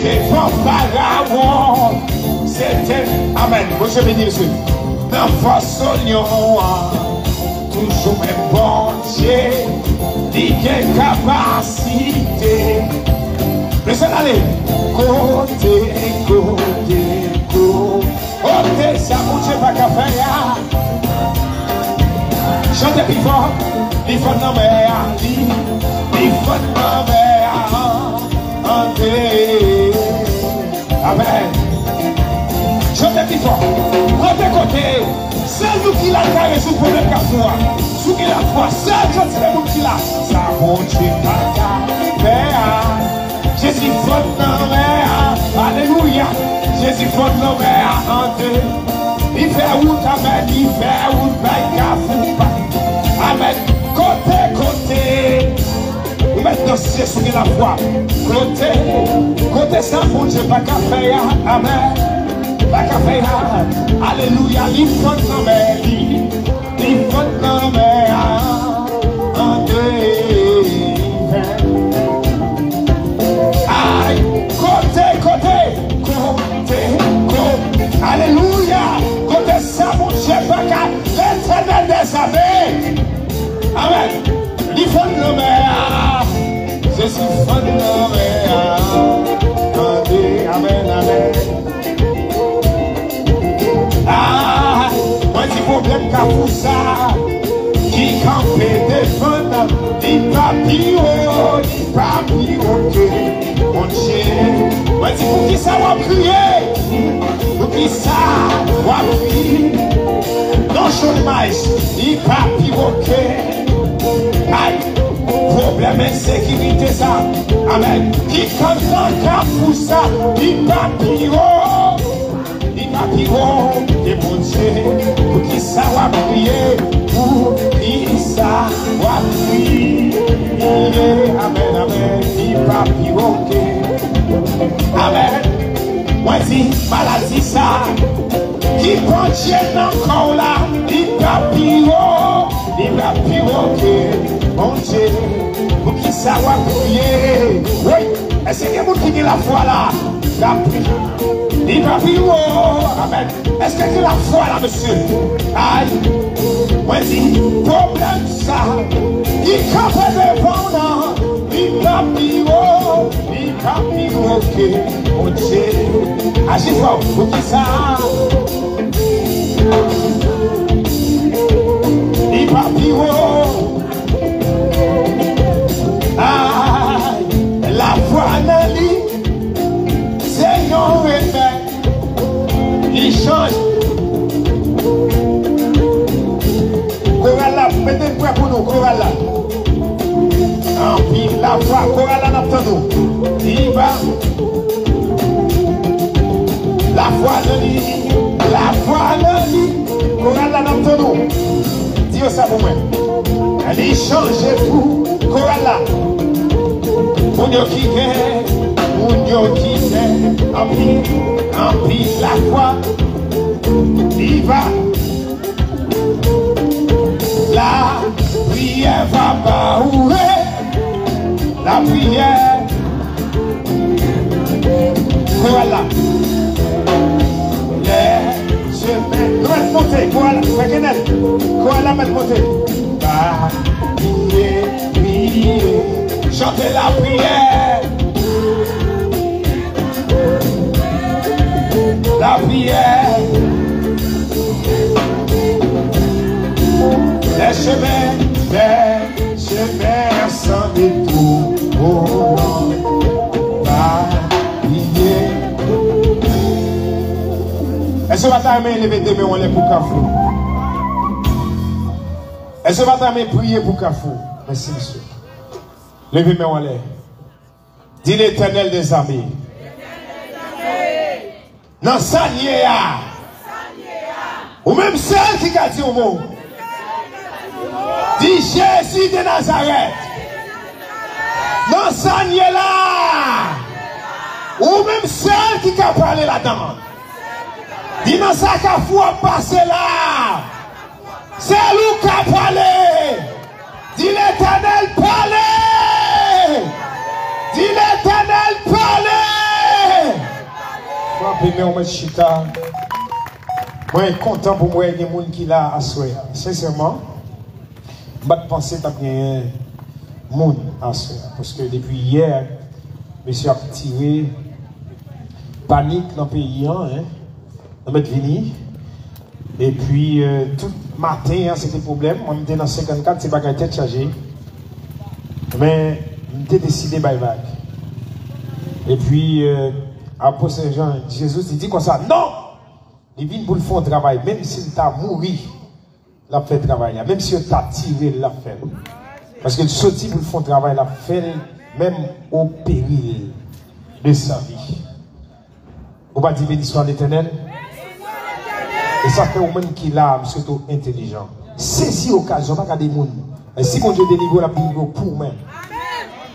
devant Pharaon. C'était, amen, monsieur béni, monsieur. Dans force oignon, toujours même bon Dieu, il a capacité. Laissez aller. Côté, ça bouge pas qu'à faire. Chantez plus fort, il faut nommer à lui, il faut nommer à André. Amen. Chantez plus fort, côté, c'est nous qui l'a carré sous problème qu'à foi. Sous qui la foi, c'est nous qui l'a. Ça bouge pas qu'à faire. Jésus faut nommer à, alléluia. Jésus faut nommer à André. Il fait route, amen, il fait route, baïka, amen, côté, vous mettez dans ce sous la foi, côté sans bon Dieu, pas qu'à faire, amen, pas qu'à faire, alléluia, il faut nommer, André, aïe, côté, alléluia, côté ça, mon Dieu, pas qu'à l'éternel des armées. Amen. Il faut nommer. Je suis fond nommer. Amen, amen. Ah, moi, du problème qu'à pour ça, qui campait défendre, ni papillon, mon Dieu. Moi, dis pour qui ça va crier? Pour qui ça va crier? Non, chômage, ni papillon. Aïe, problème insécurité ça. Amen. Qui quand pour ça, ni papillon, et mon Dieu, pour qui ça va prier, pour qui ça va prier. Amen, amen, ni papillon. Amen. Moi dis maladie ça, qui prend Dieu encore là, ni papillon, mon Dieu, pour qui ça va prier. Oui, est-ce qu'il y a quelqu'un qui a la foi là? La prière. Ni papillon, amen. Est-ce qu'il y a la foi là, monsieur? Aïe, moi dis problème ça, qui campe devant là, ni papillon, mon Dieu. Agis fort, pour qui ça? Ni papillon. Aïe, la foi dans lui, c'est un remède. Il change. Coralla, mettez prêt pour nous, Coralla. En pile, la foi, Coralla n'a pas nous. Il va. La foi dans lui, Coralla n'a pas nous. Dis ça pour moi. Elle change tout, Coralla. Mon Dieu qui est, en pile, la foi, il va. La prière va baouer, la prière. Voilà. Les chemins, nous allons monter, voilà, mettre monter. Prier, chantez la prière. La prière. Les chemins sans détour. Prier. Est-ce que vous avez levé des mains pour Carrefour? Est-ce que vous avez prié pour Carrefour? Merci, monsieur. Levez mes mains en l'air. Dis l'Éternel des armées. Dans Saniéa. Ou même celle qui a dit au monde. Dis Jésus de Nazareth. Dans Saniéla. Ou même celle qui a parlé là-dedans. Dis dans sa Carrefour passé là. C'est lui qui a parlé. Dis l'Éternel parler. Dis l'Éternel parler. Premier au Chita. Moi, je suis content pour moi, il y a des gens qui l'a assuré. Sincèrement, je ne pense pas qu'il y ait des gens assuré. Parce que depuis hier, monsieur a tiré panique dans le pays, dans notre ville. Et puis, tout matin, c'était problème. Moi, j'étais dans 54, c'est pas qu'à tête chargée. Mais, j'ai décidé bye bye. Et puis, apôtre Jean, Jésus il dit comme ça, non! Il vient pour le faire un travail, même s'il t'a mouru, il a fait le travail. Même s'il t'a tiré, il l'a fait. Parce que le sorti pour le faire un travail, il a fait même au péril de sa vie. Vous ne pouvez pas dire l'histoire d'éternel? Et ça fait au monde qui l'a, surtout intelligent. Saisis l'occasion, pas qu'à des gens. Et si mon Dieu délivre, il a délivré pour vous-même.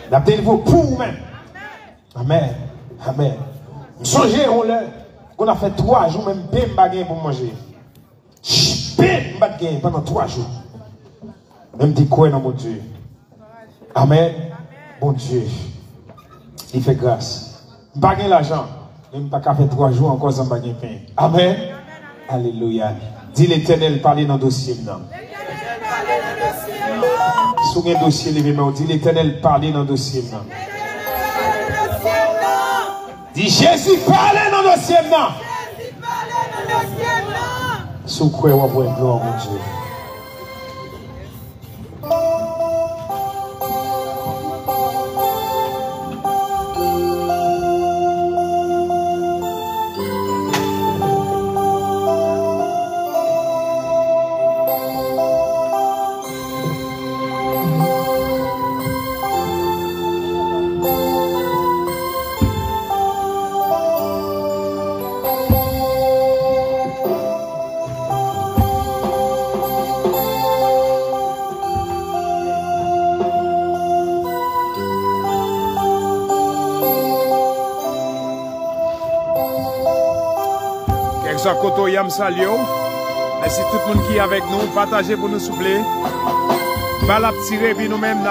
Il a délivré pour vous-même. Amen. Amen. Songez, on a fait 3 jours, même pain baguette pour manger. Pain baguette pendant 3 jours. Même dit quoi dans mon Dieu. Amen. Bon Dieu. Il fait grâce. Baguette l'argent. Même pas qu'à faire 3 jours encore sans baguette pain. Amen. Alléluia. Dis l'Éternel, parlez dans le dossier. Sous un dossier, levez-moi. Dis l'Éternel, parlez dans le dossier. Dis Jésus, parlez dans le dossier. Sous quoi on va voir gloire, mon Dieu. Koto Yam Salio. Merci tout le monde qui est avec nous. Partagez pour nous souffler. Balap tirer, puis nous-mêmes,